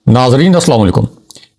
नाजरीन अस्सलाम वालेकुम।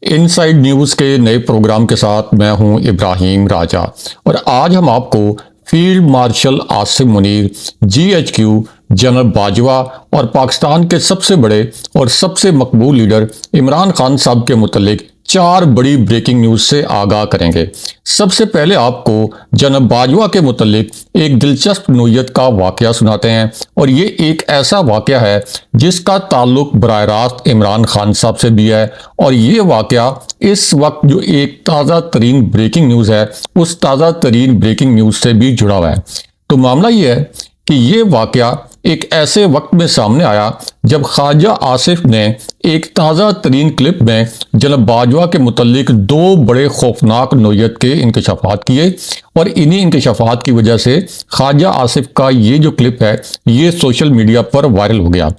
इनसाइड न्यूज़ के नए प्रोग्राम के साथ मैं हूं इब्राहिम राजा और आज हम आपको field marshal Asim Munir GHQ, general Bajwa और पाकिस्तान के सबसे बड़े और सबसे मकबूल लीडर इमरान खान साहब के मुतल्लिक 4 बड़ी ब्रेकिंग न्यूज़ से आगाह करेंगे। सबसे पहले आपको जनरल बाजवा के मुतल्लिक एक दिलचस्प नोयत का वाकया सुनाते हैं और ये एक ऐसा वाकया है जिसका ताल्लुक बराह रास्त इमरान खान साहब से भी है और ये वाकया इस वक्त जो एक ताज़ा तरीन ब्रेकिंग न्यूज़ है उस ताज़ा तरीन ब्रेकिंग न्यूज़ से भी जुड़ा हुआ है। तो मामला ये है कि ये वाकया एक ऐसे वक्त में सामने आया जब ख्वाजा आसिफ ने एक ताज़ा तरीन क्लिप में जनरल बाजवा के मुतल्लिक 2 बड़े खौफनाक नोयत के इंकशाफात किए और इन्हीं इंकशाफात की वजह से ख्वाजा आसिफ का ये जो क्लिप है ये सोशल मीडिया पर वायरल हो गया।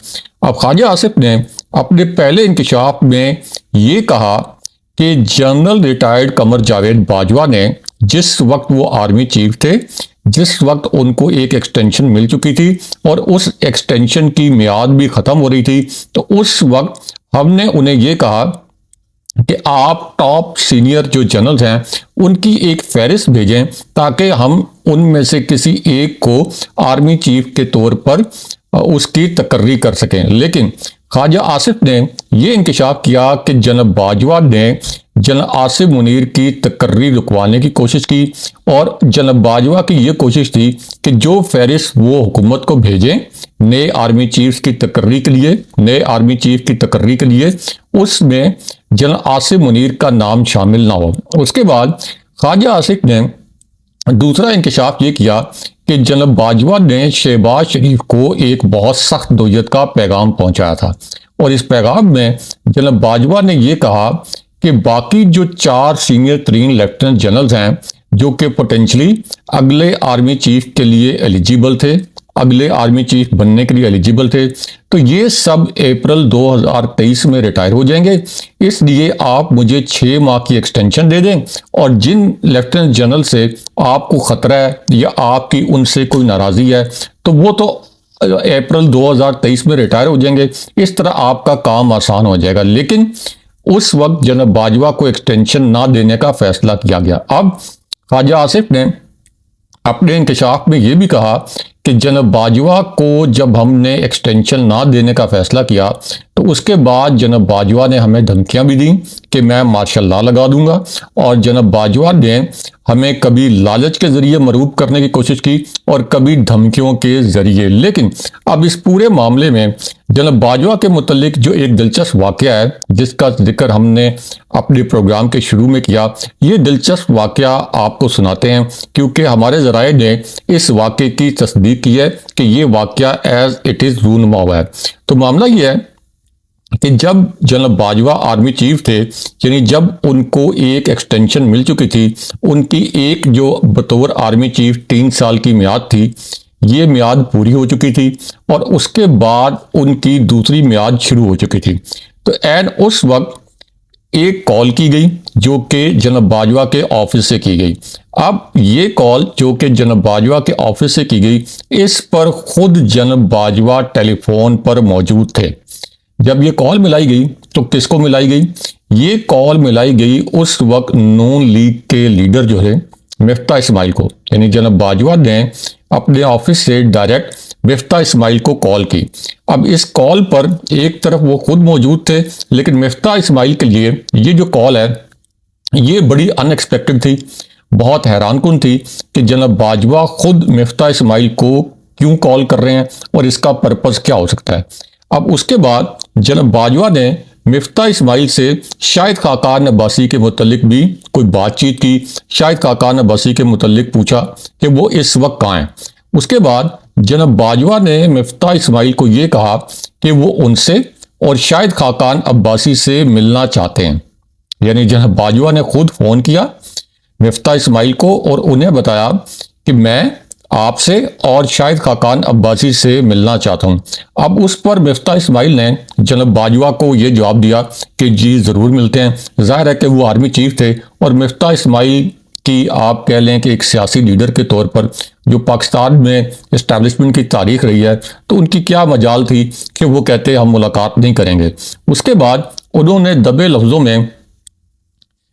अब ख्वाजा आसिफ ने अपने पहले इंकशाफ में ये कहा कि जनरल रिटायर्ड कमर जावेद बाजवा ने जिस वक्त वो आर्मी चीफ थे, जिस वक्त उनको एक एक्सटेंशन मिल चुकी थी और उस एक्सटेंशन की मियाद भी ख़त्म हो रही थी, तो उस वक्त हमने उन्हें ये कहा कि आप टॉप सीनियर जो जनरल्स हैं उनकी एक फहरिस्त भेजें ताकि हम उनमें से किसी एक को आर्मी चीफ के तौर पर उसकी तकर्री कर सकें। लेकिन ख्वाजा आसिफ ने यह इंकशाफ किया कि जनरल बाजवा ने जनरल आसिम मुनीर की तकर्री रुकवाने की कोशिश की और जनरल बाजवा की यह कोशिश थी कि जो फहरिस्त वो हुकूमत को भेजें नए आर्मी चीफ की तकर्री के लिए, नए आर्मी चीफ की तकर्री के लिए, उसमें जनरल आसिम मुनीर का नाम शामिल ना हो। उसके बाद ख्वाजा आसिफ ने दूसरा इंकशाफ ये किया कि जनरल बाजवा ने शहबाज शरीफ को एक बहुत सख्त नोयत का पैगाम पहुंचाया था और इस पैगाम में जनरल बाजवा ने यह कहा कि बाकी जो 4 सीनियर तरीन लेफ्टिनेंट जनरल्स हैं जो कि पोटेंशली अगले आर्मी चीफ के लिए एलिजिबल थे, अगले आर्मी चीफ बनने के लिए एलिजिबल थे, तो ये सब अप्रैल 2023 में रिटायर हो जाएंगे। इसलिए आप मुझे 6 माह की एक्सटेंशन दे दें और जिन लेफ्टिनेंट जनरल से आपको ख़तरा है या आपकी उनसे कोई नाराज़ी है तो वो तो अप्रैल 2023 में रिटायर हो जाएंगे। इस तरह आपका काम आसान हो जाएगा। लेकिन उस वक्त जनरल बाजवा को एक्सटेंशन ना देने का फैसला किया गया। अब ख्वाजा आसिफ ने अपने इंकशाफ में यह भी कहा कि जनरल बाजवा को जब हमने एक्सटेंशन ना देने का फैसला किया तो उसके बाद जनरल बाजवा ने हमें धमकियां भी दी कि मैं मार्शल लॉ लगा दूंगा और जनरल बाजवा ने हमें कभी लालच के जरिए मरूब करने की कोशिश की और कभी धमकियों के जरिए। लेकिन अब इस पूरे मामले में जनरल बाजवा के मुतल्लिक जो एक दिलचस्प वाकया है जिसका जिक्र हमने अपने प्रोग्राम के शुरू में किया, ये दिलचस्प वाकया आपको सुनाते हैं क्योंकि हमारे ज़राए ने इस वाकये की तस्दीक की है कि ये वाकया एज इट इज़ रूनुमा हुआ है। तो मामला ये है कि जब जनरल बाजवा आर्मी चीफ थे, यानी जब उनको एक एक्सटेंशन मिल चुकी थी, उनकी एक जो बतौर आर्मी चीफ 3 साल की मियाद थी, ये मियाद पूरी हो चुकी थी और उसके बाद उनकी दूसरी मियाद शुरू हो चुकी थी। तो एंड उस वक्त एक कॉल की गई जो कि जनरल बाजवा के ऑफिस से की गई। अब ये कॉल जो कि जनरल बाजवा के ऑफिस से की गई, इस पर खुद जनरल बाजवा टेलीफोन पर मौजूद थे। जब ये कॉल मिलाई गई तो किसको मिलाई गई? ये कॉल मिलाई गई उस वक्त नून लीग के लीडर जो है मिफ्ता इस्माइल को। यानी जनरल बाजवा ने अपने ऑफिस से डायरेक्ट मिफ्ता इस्माइल को कॉल की। अब इस कॉल पर एक तरफ वो खुद मौजूद थे, लेकिन मिफ्ता इस्माइल के लिए ये जो कॉल है ये बड़ी अनएक्सपेक्टेड थी, बहुत हैरानकुन थी कि जनरल बाजवा खुद मिफ्ता इस्माइल को क्यों कॉल कर रहे हैं और इसका पर्पस क्या हो सकता है। अब उसके बाद जनरल बाजवा ने मिफ्ता इस्माइल से शाहिद खाकान अब्बासी के मुतल्लिक भी कोई बातचीत की। शाहिद खाकान अब्बासी के मुतल्लिक पूछा कि वो इस वक्त कहाँ हैं। उसके बाद जनरल बाजवा ने मिफ्ता इस्माइल को ये कहा कि वो उनसे और शाहिद खाकान अब्बासी से मिलना चाहते हैं। यानी जनरल बाजवा ने खुद फ़ोन किया मिफ्ता इस्माइल को और उन्हें बताया कि मैं आपसे और शाहिद खाकान अब्बासी से मिलना चाहता हूं। अब उस पर मिफ्ता इस्माइल ने जनरल बाजवा को यह जवाब दिया कि जी ज़रूर मिलते हैं। जाहिर है कि वो आर्मी चीफ थे और मिफ्ता इस्माइल की आप कह लें कि एक सियासी लीडर के तौर पर जो पाकिस्तान में इस्टेब्लिशमेंट की तारीख रही है, तो उनकी क्या मजाल थी कि वो कहते हम मुलाकात नहीं करेंगे। उसके बाद उन्होंने दबे लफ्जों में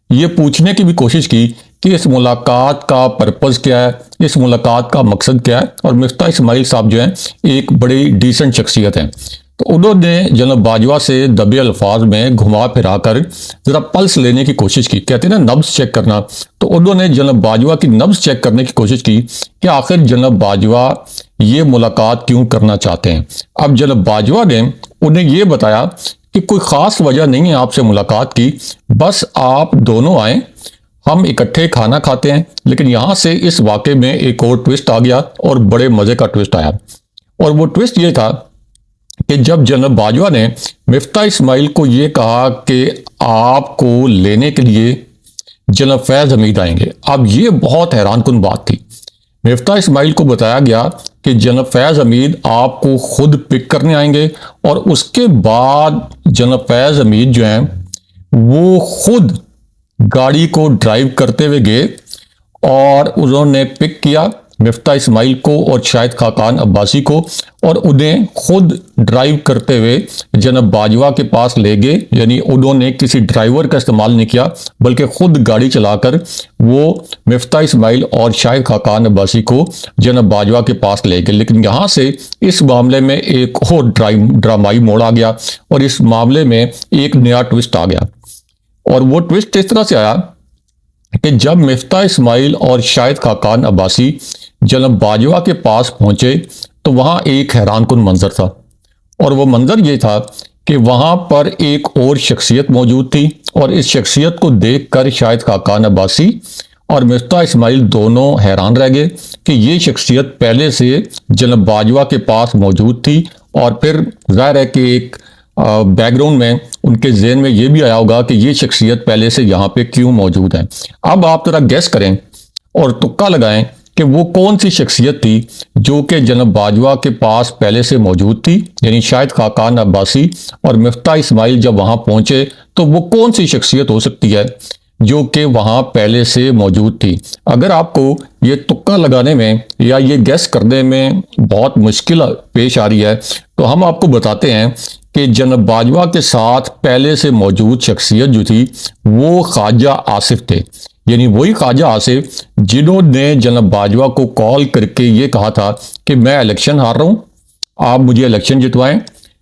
ये पूछने की भी कोशिश की कि इस मुलाकात का पर्पस क्या है, इस मुलाकात का मकसद क्या है। और मिफ्ता इस्माइल साहब जो हैं एक बड़ी डिसेंट शख्सियत हैं, तो उन्होंने जनाब बाजवा से दबे अल्फाज में घुमा फिरा कर जरा पल्स लेने की कोशिश की, कहते हैं ना नब्ज चेक करना। तो उन्होंने जनाब बाजवा की नब्ज चेक करने की कोशिश की कि आखिर जनाब बाजवा ये मुलाकात क्यों करना चाहते हैं। अब जनाब बाजवा ने उन्हें ये बताया कि कोई ख़ास वजह नहीं है आपसे मुलाकात की, बस आप दोनों आए, हम इकट्ठे खाना खाते हैं। लेकिन यहाँ से इस वाक़े में एक और ट्विस्ट आ गया और बड़े मज़े का ट्विस्ट आया। और वो ट्विस्ट ये था कि जब जनाब बाजवा ने मिफ्ता इस्माइल को ये कहा कि आपको लेने के लिए जनाब फैज़ हमीद आएंगे, अब ये बहुत हैरानकुन बात थी। मिफ्ता इस्माइल को बताया गया कि जनाब फैज़ हमीद आपको खुद पिक करने आएंगे और उसके बाद जनाब फैज़ हमीद जो हैं वो खुद गाड़ी को ड्राइव करते हुए गए और उन्होंने पिक किया मिफ्ता इस्माइल को और शाहिद खाकान अब्बासी को, और उन्हें खुद ड्राइव करते हुए जनाब बाजवा के पास ले गए। यानी उन्होंने किसी ड्राइवर का इस्तेमाल नहीं किया, बल्कि खुद गाड़ी चलाकर वो मिफ्ता इस्माइल और शाहिद खाकान अब्बासी को जनाब बाजवा के पास ले गए। लेकिन यहाँ से इस मामले में एक और ड्रामाई मोड़ आ गया और इस मामले में एक नया ट्विस्ट आ गया। और वो ट्विस्ट इस तरह से आया कि जब मिफ्ता इस्माइल और शाहिद खाकान अब्बासी जनाब बाजवा के पास पहुंचे तो वहां एक हैरानकुन मंजर था। और वो मंजर ये था कि वहां पर एक और शख्सियत मौजूद थी, और इस शख्सियत को देखकर शाहिद खाकान अब्बासी और मिफ्ता इस्माइल दोनों हैरान रह गए कि ये शख्सियत पहले से जनाब बाजवा के पास मौजूद थी। और फिर जाहिर है कि एक बैकग्राउंड में उनके जहन में ये भी आया होगा कि ये शख्सियत पहले से यहाँ पे क्यों मौजूद है। अब आप जरा गेस करें और तुक्का लगाएं कि वो कौन सी शख्सियत थी जो कि जनाब बाजवा के पास पहले से मौजूद थी। यानी शाहिद खाकान अब्बासी और मिफ्ता इस्माइल जब वहां पहुंचे तो वो कौन सी शख्सियत हो सकती है जो कि वहां पहले से मौजूद थी। अगर आपको ये तुक्का लगाने में या ये गेस करने में बहुत मुश्किल पेश आ रही है तो हम आपको बताते हैं कि जनाब बाजवा के साथ पहले से मौजूद शख्सियत जो थी वो ख्वाजा आसिफ थे। यानी वही ख्वाजा आसिफ जिन्होंने जनाब बाजवा को कॉल करके ये कहा था कि मैं इलेक्शन हार रहा हूँ, आप मुझे इलेक्शन जितवाएं।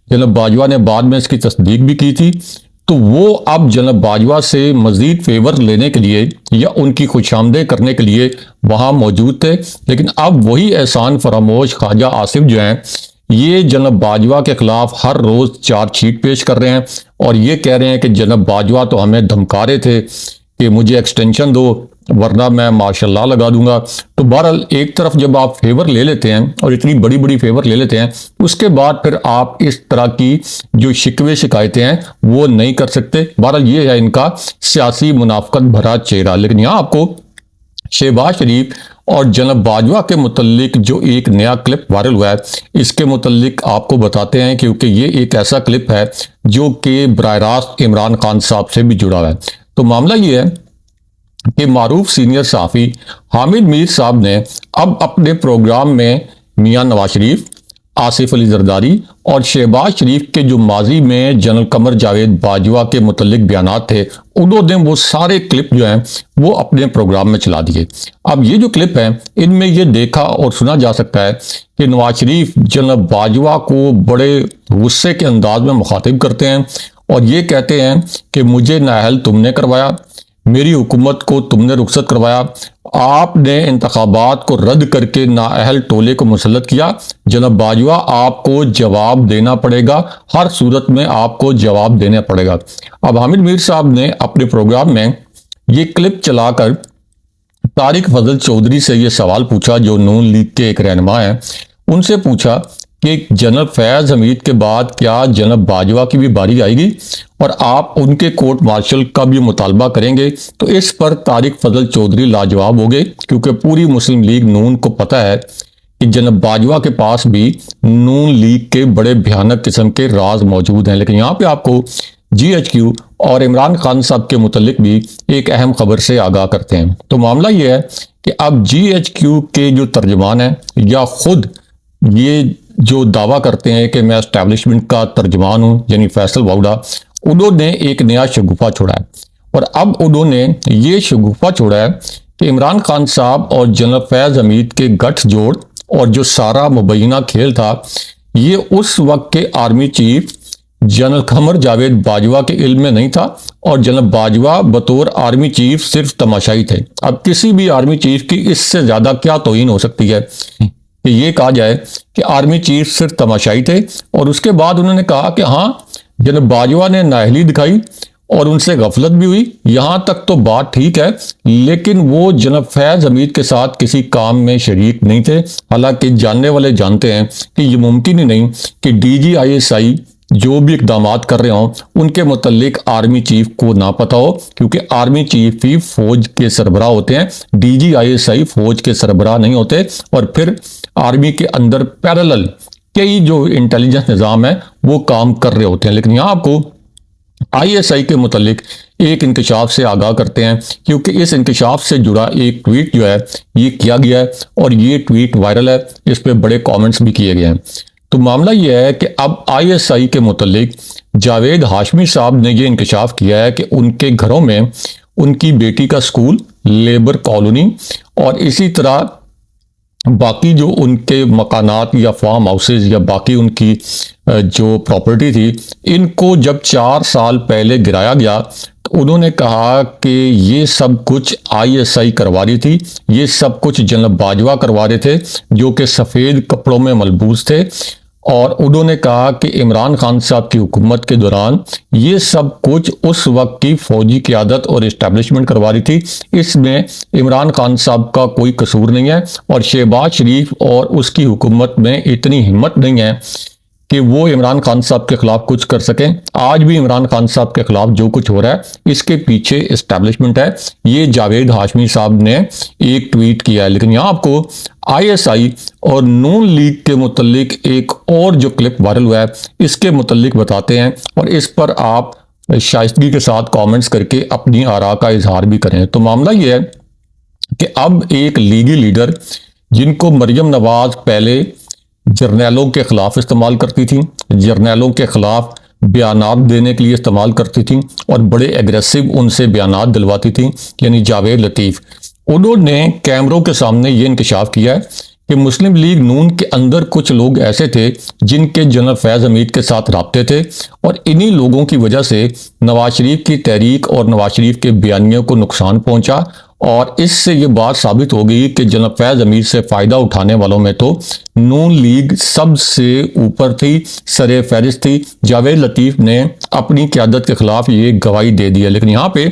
जनाब बाजवा ने बाद में इसकी तस्दीक भी की थी। तो वो अब जनाब बाजवा से मजीद फेवर लेने के लिए या उनकी खुशामदे करने के लिए वहाँ मौजूद थे। लेकिन अब वही एहसान फरामोश ख्वाजा आसिफ जो हैं ये जनाब बाजवा के खिलाफ हर रोज़ चार्जशीट पेश कर रहे हैं और ये कह रहे हैं कि जनाब बाजवा तो हमें धमका रहे थे कि मुझे एक्सटेंशन दो वरना मैं माशाल्लाह लगा दूंगा। तो बहरहाल एक तरफ जब आप फेवर ले लेते हैं और इतनी बड़ी बड़ी फेवर ले लेते हैं उसके बाद फिर आप इस तरह की जो शिकवे शिकायतें हैं वो नहीं कर सकते। बहरहाल ये है इनका सियासी मुनाफकत भरा चेहरा। लेकिन यहाँ आपको शहबाज शरीफ और जनाब बाजवा के मुतल्लिक जो एक नया क्लिप वायरल हुआ है इसके मुतल्लिक आपको बताते हैं, क्योंकि ये एक ऐसा क्लिप है जो कि बराह रास्त इमरान खान साहब से भी जुड़ा हुआ है। तो मामला ये है कि मारूफ सीनियर सहाफ़ी हामिद मीर साहब ने अब अपने प्रोग्राम में मियां नवाज शरीफ, आसिफ अली जरदारी और शहबाज शरीफ के जो माजी में जनरल कमर जावेद बाजवा के मुतल्लिक बयानात थे उन्होंने वो सारे क्लिप जो हैं वो अपने प्रोग्राम में चला दिए। अब ये जो क्लिप हैं इनमें ये देखा और सुना जा सकता है कि नवाज शरीफ जनरल बाजवा को बड़े गुस्से के अंदाज में मुखातिब करते हैं और ये कहते हैं कि मुझे नाअहल तुमने करवाया, मेरी हुकूमत को तुमने रुखसत करवाया, आपने इंतखाबात को रद्द करके नाअहल टोले को मुसल्लत किया। जनाब बाजवा आपको जवाब देना पड़ेगा, हर सूरत में आपको जवाब देना पड़ेगा। अब हामिद मीर साहब ने अपने प्रोग्राम में ये क्लिप चलाकर तारिक फजल चौधरी से ये सवाल पूछा जो नून लीग के एक रहनुमा हैं। उनसे पूछा कि जनरल फैज़ हमीद के बाद क्या जनाब बाजवा की भी बारी आएगी और आप उनके कोर्ट मार्शल का भी मुतालबा करेंगे। तो इस पर तारिक फजल चौधरी लाजवाब हो गए, क्योंकि पूरी मुस्लिम लीग नून को पता है कि जनाब बाजवा के पास भी नून लीग के बड़े भयानक किस्म के राज मौजूद हैं। लेकिन यहाँ पे आपको GHQ और इमरान खान साहब के मुतल्लिक भी एक अहम खबर से आगाह करते हैं। तो मामला ये है कि अब GHQ के जो तर्जमान हैं या खुद ये जो दावा करते हैं कि मैं एस्टैब्लिशमेंट का तर्जमान हूँ यानी फैसल वाउडा, उन्होंने एक नया शगुफा छोड़ा है। और अब उन्होंने ये शगुफा छोड़ा है कि इमरान खान साहब और जनरल फैज हमीद के गठजोड़ और जो सारा मुबैना खेल था, ये उस वक्त के army chief general Qamar Javed Bajwa के इल्म में नहीं था, और जनरल बाजवा बतौर आर्मी चीफ सिर्फ तमाशाई थे। अब किसी भी आर्मी चीफ की इससे ज्यादा क्या तौहीन हो सकती है कि ये कहा जाए कि आर्मी चीफ सिर्फ तमाशाई थे। और उसके बाद उन्होंने कहा कि हाँ, जनरल बाजवा ने नाअहली दिखाई और उनसे गफलत भी हुई, यहां तक तो बात ठीक है, लेकिन वो जनरल फैज हमीद के साथ किसी काम में शरीक नहीं थे। हालांकि जानने वाले जानते हैं कि ये मुमकिन ही नहीं कि DGISI जो भी इकदाम कर रहे हों उनके मुतल्लिक आर्मी चीफ को ना पता हो, क्योंकि आर्मी चीफ ही फौज के सरबराह होते हैं, DGISI फौज के सरबराह नहीं होते। और फिर आर्मी के अंदर पैरेलल कई जो इंटेलिजेंस निज़ाम है वो काम कर रहे होते हैं। लेकिन यहाँ आपको ISI के मुतल्लिक एक इंकशाफ से आगाह करते हैं, क्योंकि इस इंकशाफ से जुड़ा एक ट्वीट जो है ये किया गया है और ये ट्वीट वायरल है, इस पे बड़े कमेंट्स भी किए गए हैं। तो मामला यह है कि अब ISI के मुतल्लिक जावेद हाशमी साहब ने ये इंकशाफ किया है कि उनके घरों में उनकी बेटी का स्कूल, लेबर कॉलोनी और इसी तरह बाकी जो उनके मकानात या फार्म हाउसेज या बाकी उनकी जो प्रॉपर्टी थी, इनको जब 4 साल पहले गिराया गया तो उन्होंने कहा कि ये सब कुछ ISI करवा रही थी, ये सब कुछ जनरल बाजवा करवा रहे थे जो कि सफ़ेद कपड़ों में मलबूस थे। और उन्होंने कहा कि इमरान खान साहब की हुकूमत के दौरान ये सब कुछ उस वक्त की फौजी क़यादत और इस्टेब्लिशमेंट करवा रही थी, इसमें इमरान खान साहब का कोई कसूर नहीं है। और शहबाज शरीफ और उसकी हुकूमत में इतनी हिम्मत नहीं है कि वो इमरान खान साहब के खिलाफ कुछ कर सकें। आज भी इमरान खान साहब के खिलाफ जो कुछ हो रहा है इसके पीछे इस्टेब्लिशमेंट है। ये जावेद हाशमी साहब ने एक ट्वीट किया है। लेकिन यहाँ आपको ISI और नून लीग के मुतल्लिक एक और जो क्लिप वायरल हुआ है इसके मुतल्लिक बताते हैं, और इस पर आप शाइस्तगी के साथ कमेंट्स करके अपनी आरा का इजहार भी करें। तो मामला ये है कि अब एक लीगी लीडर जिनको मरियम नवाज पहले जर्नैलों के खिलाफ इस्तेमाल करती थी, जर्नैलों के खिलाफ बयानात देने के लिए इस्तेमाल करती थी और बड़े एग्रेसिव उनसे बयानात दिलवाती थी, यानी जावेद लतीफ़, उन्होंने कैमरों के सामने ये इंकशाफ किया है कि मुस्लिम लीग नून के अंदर कुछ लोग ऐसे थे जिनके जनरल फैज हमीद के साथ राब्ते थे, और इन्हीं लोगों की वजह से नवाज शरीफ की तहरीक और नवाज शरीफ के बयानियों को नुकसान पहुंचा। और इससे ये बात साबित हो गई कि जनरल फैज हमीद से फ़ायदा उठाने वालों में तो नून लीग सबसे ऊपर थी, सरे फहरिस्त थी। जावेद लतीफ़ ने अपनी क़यादत के खिलाफ ये गवाही दे दी है। लेकिन यहाँ पे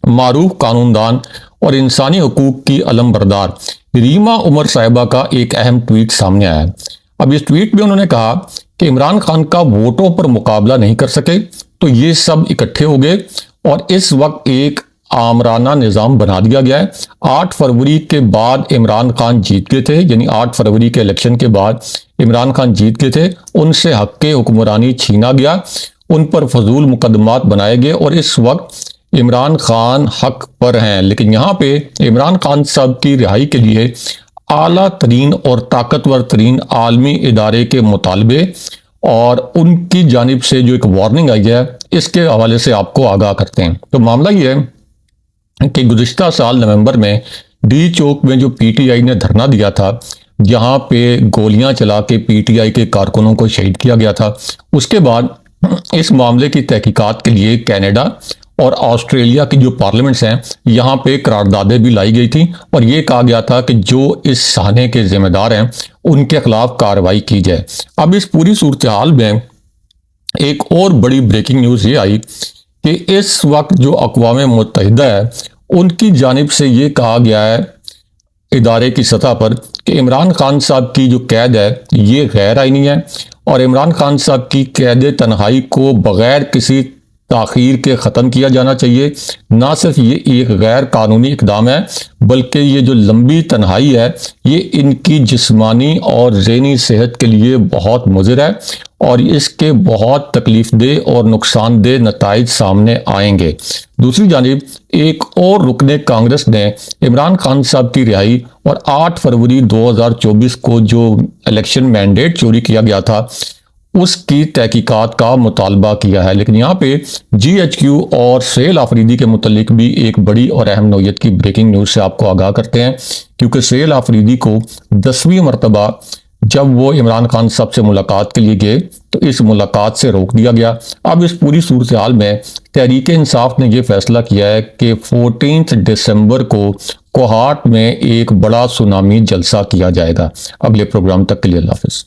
मारूफ कानूनदान और इंसानी हकूक़ की अलमबरदार रीमा उमर साहिबा का एक अहम ट्वीट सामने आया है। अब इस ट्वीट में उन्होंने कहा कि इमरान खान का वोटों पर मुकाबला नहीं कर सके तो ये सब इकट्ठे हो गए और इस वक्त एक आमराना निज़ाम बना दिया गया है। 8 फरवरी के बाद इमरान खान जीत गए थे, यानी 8 फरवरी के इलेक्शन के बाद इमरान खान जीत गए थे, उनसे हक के हुक्मरानी छीना गया, उन पर फजूल मुकदमात बनाए गए और इस वक्त इमरान खान हक पर हैं। लेकिन यहाँ पे इमरान खान साहब की रिहाई के लिए आला तरीन और ताकतवर तरीन आलमी इदारे के मुतालबे और उनकी जानिब से जो एक वार्निंग आई है इसके हवाले से आपको आगाह करते हैं। तो मामला ये है कि गुज़िश्ता साल नवंबर में डी चौक में जो PTI ने धरना दिया था, जहाँ पे गोलियां चला के PTI के कारकुनों को शहीद किया गया था, उसके बाद इस मामले की तहकीकात के लिए कनाडा और ऑस्ट्रेलिया की जो पार्लियामेंट्स हैं यहाँ पे करारदादें भी लाई गई थी और ये कहा गया था कि जो इस साहने के जिम्मेदार हैं उनके खिलाफ कार्रवाई की जाए। अब इस पूरी सूरत हाल में एक और बड़ी ब्रेकिंग न्यूज़ ये आई कि इस वक्त जो अक़वाम मुत्तहिदा है उनकी जानिब से ये कहा गया है इदारे की सतह पर कि इमरान खान साहब की जो कैद है ये गैर आईनी है और इमरान खान साहब की कैद तन्हाई को बग़ैर किसी ताख़ीर के ख़त्म किया जाना चाहिए। ना सिर्फ ये एक गैर कानूनी इक़दाम है बल्कि ये जो लंबी तन्हाई है ये इनकी जिस्मानी और ज़हनी सेहत के लिए बहुत मुज़िर है और इसके बहुत तकलीफ़देह और नुकसानदेह नताइज सामने आएंगे। दूसरी जानिब एक और रुकने कांग्रेस ने इमरान खान साहब की रिहाई और 8 फरवरी 2024 को जो इलेक्शन मैंडेट चोरी किया गया था उसकी तहकीकात का मुतालबा किया है। लेकिन यहाँ पे GHQ और सहेल आफरीदी के मुतल्लिक भी एक बड़ी और अहम नौयत की ब्रेकिंग न्यूज़ से आपको आगाह करते हैं, क्योंकि सहेल आफरीदी को 10वीं मरतबा जब वो इमरान खान साहब से मुलाकात के लिए गए तो इस मुलाकात से रोक दिया गया। अब इस पूरी सूरत हाल में तहरीक इंसाफ ने यह फैसला किया है कि 14 दिसंबर को कोहाट में एक बड़ा सुनामी जलसा किया जाएगा। अगले प्रोग्राम तक के लिए अल्लाह हाफिज़।